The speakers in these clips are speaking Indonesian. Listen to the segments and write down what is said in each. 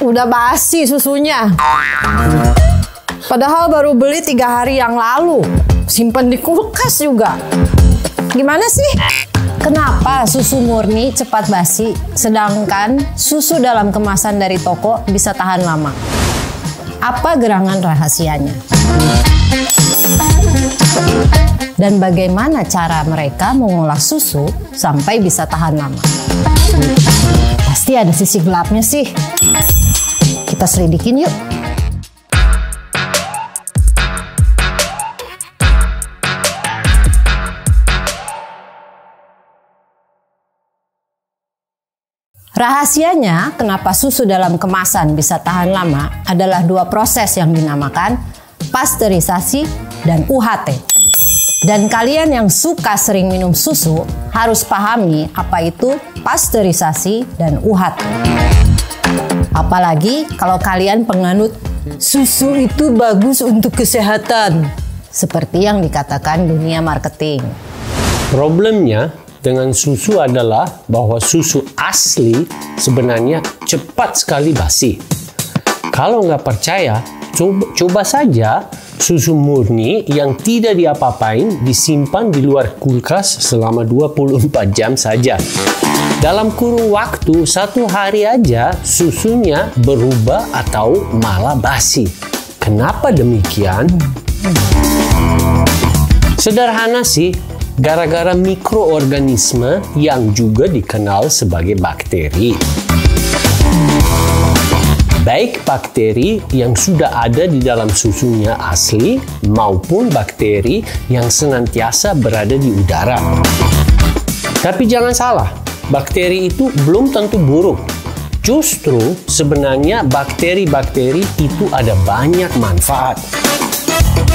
Udah basi susunya. Padahal baru beli 3 hari yang lalu. Simpan di kulkas juga. Gimana sih? Kenapa susu murni cepat basi, sedangkan susu dalam kemasan dari toko bisa tahan lama? Apa gerangan rahasianya? Dan bagaimana cara mereka mengolah susu sampai bisa tahan lama? Pasti ada sisi gelapnya sih. Kita selidikin yuk. Rahasianya kenapa susu dalam kemasan bisa tahan lama adalah 2 proses yang dinamakan pasteurisasi dan UHT. Dan kalian yang suka sering minum susu harus pahami apa itu pasteurisasi dan UHT. Apalagi kalau kalian penganut susu itu bagus untuk kesehatan, seperti yang dikatakan dunia marketing. Problemnya dengan susu adalah bahwa susu asli sebenarnya cepat sekali basi. Kalau nggak percaya, coba saja susu murni yang tidak diapa-apain disimpan di luar kulkas selama 24 jam saja. Dalam kurun waktu 1 hari aja susunya berubah atau malah basi. Kenapa demikian? Sederhana sih, gara-gara mikroorganisme yang juga dikenal sebagai bakteri. Baik bakteri yang sudah ada di dalam susunya asli maupun bakteri yang senantiasa berada di udara. Tapi jangan salah, bakteri itu belum tentu buruk. Justru sebenarnya bakteri-bakteri itu ada banyak manfaat.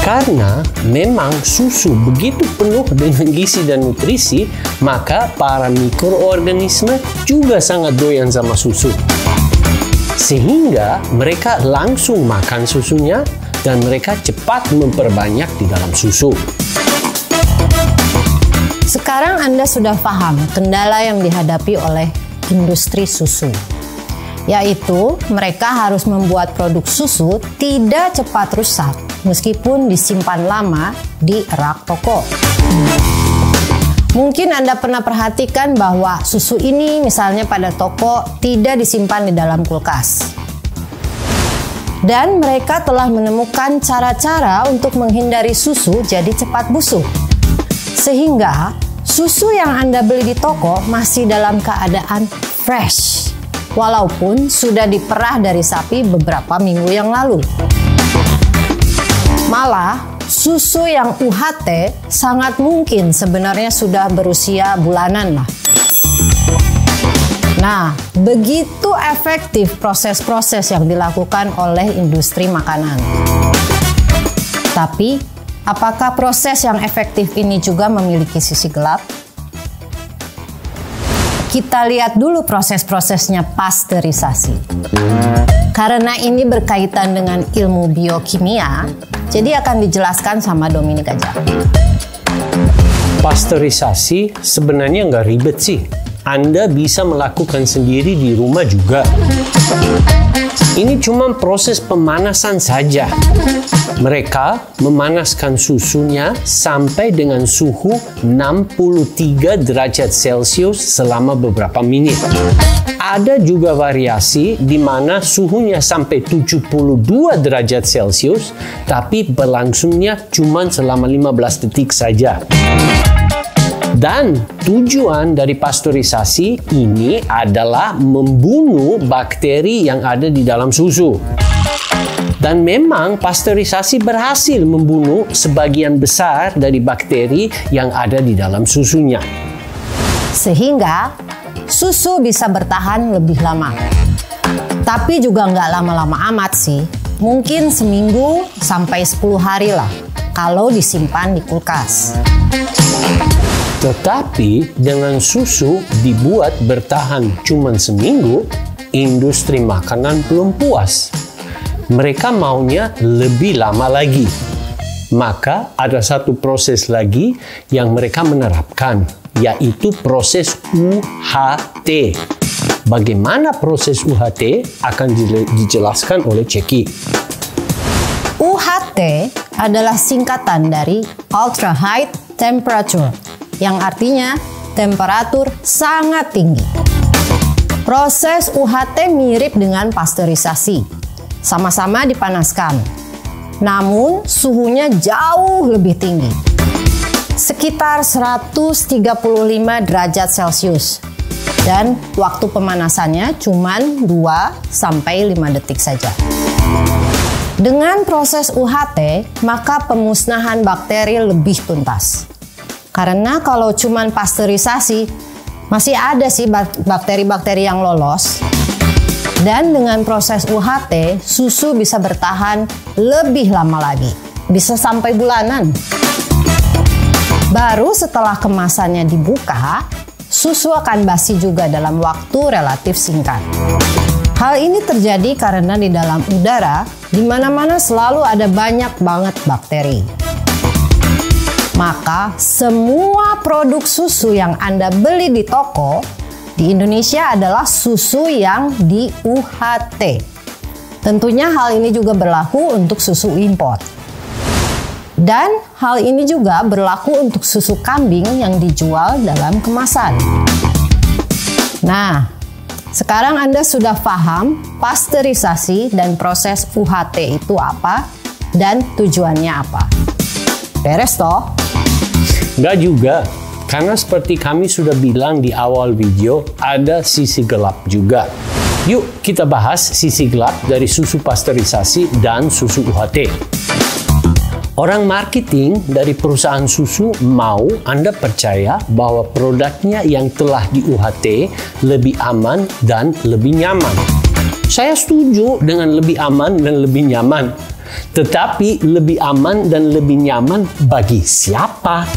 Karena memang susu begitu penuh dengan gizi dan nutrisi, maka para mikroorganisme juga sangat doyan sama susu. Sehingga mereka langsung makan susunya dan mereka cepat memperbanyak di dalam susu. Sekarang Anda sudah paham kendala yang dihadapi oleh industri susu, yaitu mereka harus membuat produk susu tidak cepat rusak meskipun disimpan lama di rak toko. Mungkin Anda pernah perhatikan bahwa susu ini misalnya pada toko tidak disimpan di dalam kulkas. Dan mereka telah menemukan cara-cara untuk menghindari susu jadi cepat busuk. Sehingga susu yang Anda beli di toko masih dalam keadaan fresh, walaupun sudah diperah dari sapi beberapa minggu yang lalu. Malah, susu yang UHT sangat mungkin sebenarnya sudah berusia bulanan lah. Nah, begitu efektif proses-proses yang dilakukan oleh industri makanan. Tapi, apakah proses yang efektif ini juga memiliki sisi gelap? Kita lihat dulu proses-prosesnya pasteurisasi. Karena ini berkaitan dengan ilmu biokimia, jadi akan dijelaskan sama Dominik aja. Pasteurisasi sebenarnya nggak ribet sih. Anda bisa melakukan sendiri di rumah juga. Ini cuma proses pemanasan saja. Mereka memanaskan susunya sampai dengan suhu 63 derajat Celcius selama beberapa menit. Ada juga variasi di mana suhunya sampai 72 derajat Celcius, tapi berlangsungnya cuma selama 15 detik saja. Dan tujuan dari pasteurisasi ini adalah membunuh bakteri yang ada di dalam susu. Dan memang pasteurisasi berhasil membunuh sebagian besar dari bakteri yang ada di dalam susunya. Sehingga susu bisa bertahan lebih lama. Tapi juga nggak lama-lama amat sih. Mungkin seminggu sampai 10 hari lah kalau disimpan di kulkas. Tetapi dengan susu dibuat bertahan cuma seminggu, industri makanan belum puas. Mereka maunya lebih lama lagi. Maka ada satu proses lagi yang mereka menerapkan, yaitu proses UHT. Bagaimana proses UHT akan dijelaskan oleh Ceki. UHT adalah singkatan dari Ultra High Temperature, yang artinya temperatur sangat tinggi. Proses UHT mirip dengan pasteurisasi, sama-sama dipanaskan, namun suhunya jauh lebih tinggi, sekitar 135 derajat Celcius, dan waktu pemanasannya cuma 2-5 detik saja. Dengan proses UHT, maka pemusnahan bakteri lebih tuntas. Karena kalau cuma pasteurisasi, masih ada sih bakteri-bakteri yang lolos. Dan dengan proses UHT, susu bisa bertahan lebih lama lagi. Bisa sampai bulanan. Baru setelah kemasannya dibuka, susu akan basi juga dalam waktu relatif singkat. Hal ini terjadi karena di dalam udara, di mana-mana selalu ada banyak banget bakteri. Maka semua produk susu yang Anda beli di toko di Indonesia adalah susu yang di UHT. Tentunya hal ini juga berlaku untuk susu impor. Dan hal ini juga berlaku untuk susu kambing yang dijual dalam kemasan. Nah, sekarang Anda sudah paham pasteurisasi dan proses UHT itu apa dan tujuannya apa. Beres toh? Nggak juga, karena seperti kami sudah bilang di awal video, ada sisi gelap juga. Yuk kita bahas sisi gelap dari susu pasteurisasi dan susu UHT. Orang marketing dari perusahaan susu mau Anda percaya bahwa produknya yang telah di UHT lebih aman dan lebih nyaman. Saya setuju dengan lebih aman dan lebih nyaman. Tetapi lebih aman dan lebih nyaman bagi siapa?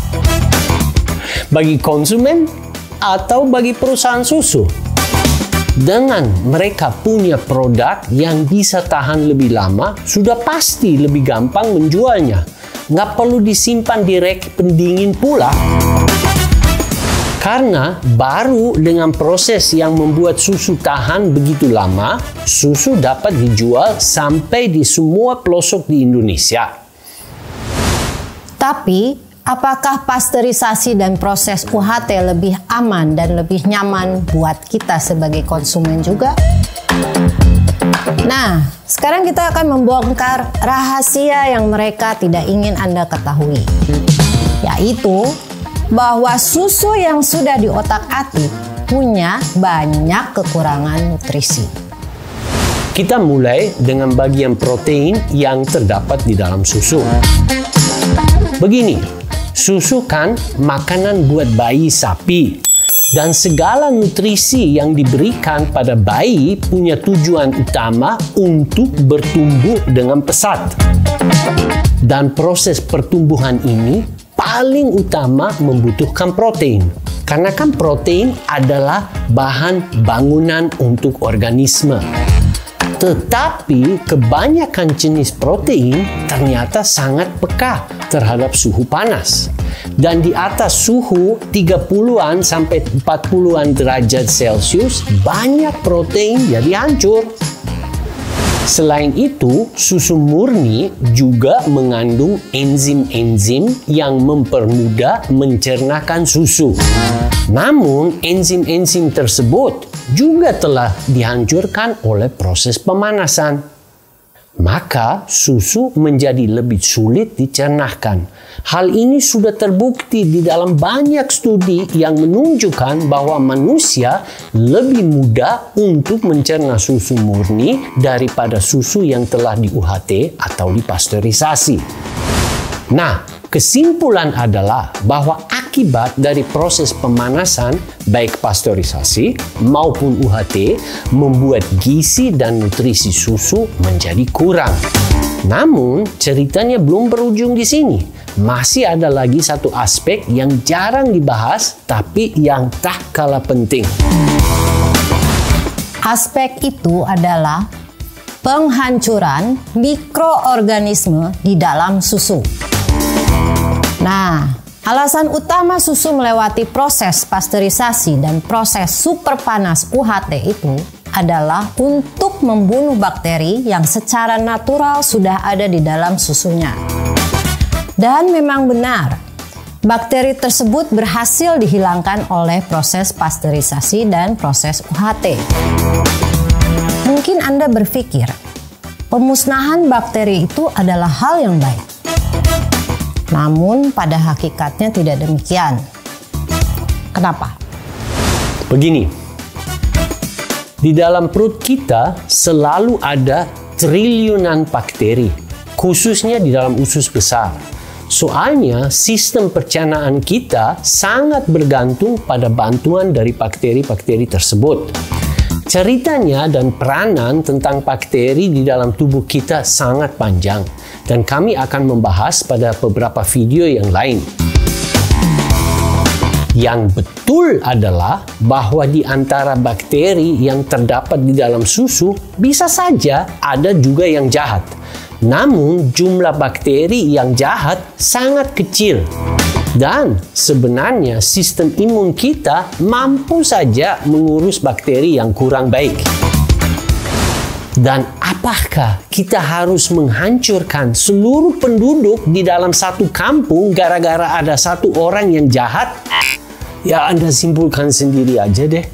Bagi konsumen atau bagi perusahaan susu? Dengan mereka punya produk yang bisa tahan lebih lama, sudah pasti lebih gampang menjualnya. Nggak perlu disimpan di rak pendingin pula. Karena baru dengan proses yang membuat susu tahan begitu lama, susu dapat dijual sampai di semua pelosok di Indonesia. Tapi, apakah pasteurisasi dan proses UHT lebih aman dan lebih nyaman buat kita sebagai konsumen juga? Nah, sekarang kita akan membongkar rahasia yang mereka tidak ingin Anda ketahui, yaitu bahwa susu yang sudah diotak-atik punya banyak kekurangan nutrisi. Kita mulai dengan bagian protein yang terdapat di dalam susu. Begini, susu kan makanan buat bayi sapi. Dan segala nutrisi yang diberikan pada bayi punya tujuan utama untuk bertumbuh dengan pesat. Dan proses pertumbuhan ini paling utama membutuhkan protein. Karena kan protein adalah bahan bangunan untuk organisme. Tetapi kebanyakan jenis protein ternyata sangat peka terhadap suhu panas. Dan di atas suhu 30-an sampai 40-an derajat Celcius, banyak protein jadi hancur. Selain itu, susu murni juga mengandung enzim-enzim yang mempermudah mencernakan susu. Namun, enzim-enzim tersebut juga telah dihancurkan oleh proses pemanasan. Maka susu menjadi lebih sulit dicernahkan. Hal ini sudah terbukti di dalam banyak studi yang menunjukkan bahwa manusia lebih mudah untuk mencerna susu murni daripada susu yang telah di UHT atau dipasteurisasi. Nah, kesimpulan adalah bahwa akibat dari proses pemanasan baik pasteurisasi maupun UHT membuat gizi dan nutrisi susu menjadi kurang. Namun, ceritanya belum berujung di sini. Masih ada lagi satu aspek yang jarang dibahas tapi yang tak kalah penting. Aspek itu adalah penghancuran mikroorganisme di dalam susu. Nah, Alasan utama susu melewati proses pasteurisasi dan proses super panas UHT itu adalah untuk membunuh bakteri yang secara natural sudah ada di dalam susunya. Dan memang benar, bakteri tersebut berhasil dihilangkan oleh proses pasteurisasi dan proses UHT. Mungkin Anda berpikir, pemusnahan bakteri itu adalah hal yang baik. Namun pada hakikatnya tidak demikian. Kenapa? Begini, di dalam perut kita selalu ada triliunan bakteri, khususnya di dalam usus besar. Soalnya sistem pencernaan kita sangat bergantung pada bantuan dari bakteri-bakteri tersebut. Ceritanya dan peranan tentang bakteri di dalam tubuh kita sangat panjang dan kami akan membahas pada beberapa video yang lain. Yang betul adalah bahwa di antara bakteri yang terdapat di dalam susu bisa saja ada juga yang jahat. Namun jumlah bakteri yang jahat sangat kecil. Dan sebenarnya sistem imun kita mampu saja mengurus bakteri yang kurang baik. Dan apakah kita harus menghancurkan seluruh penduduk di dalam satu kampung gara-gara ada satu orang yang jahat? Ya, Anda simpulkan sendiri aja deh.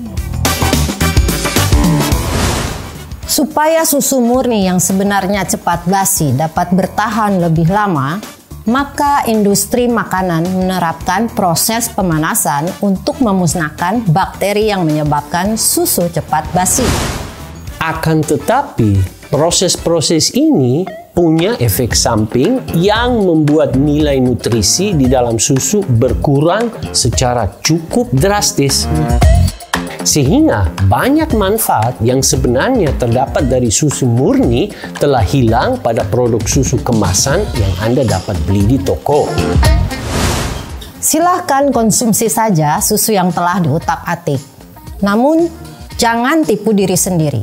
Supaya susu murni yang sebenarnya cepat basi dapat bertahan lebih lama, maka industri makanan menerapkan proses pemanasan untuk memusnahkan bakteri yang menyebabkan susu cepat basi. Akan tetapi, proses-proses ini punya efek samping yang membuat nilai nutrisi di dalam susu berkurang secara cukup drastis. Sehingga banyak manfaat yang sebenarnya terdapat dari susu murni telah hilang pada produk susu kemasan yang Anda dapat beli di toko. Silahkan konsumsi saja susu yang telah diutak-atik. Namun, jangan tipu diri sendiri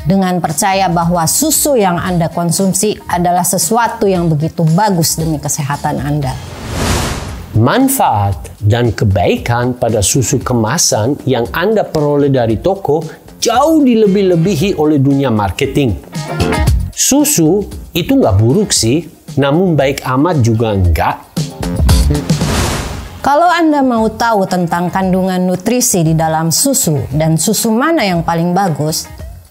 dengan percaya bahwa susu yang Anda konsumsi adalah sesuatu yang begitu bagus demi kesehatan Anda. Manfaat dan kebaikan pada susu kemasan yang Anda peroleh dari toko jauh dilebih-lebihi oleh dunia marketing. Susu itu nggak buruk sih, namun baik amat juga enggak. Kalau Anda mau tahu tentang kandungan nutrisi di dalam susu dan susu mana yang paling bagus,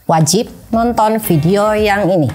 wajib nonton video yang ini.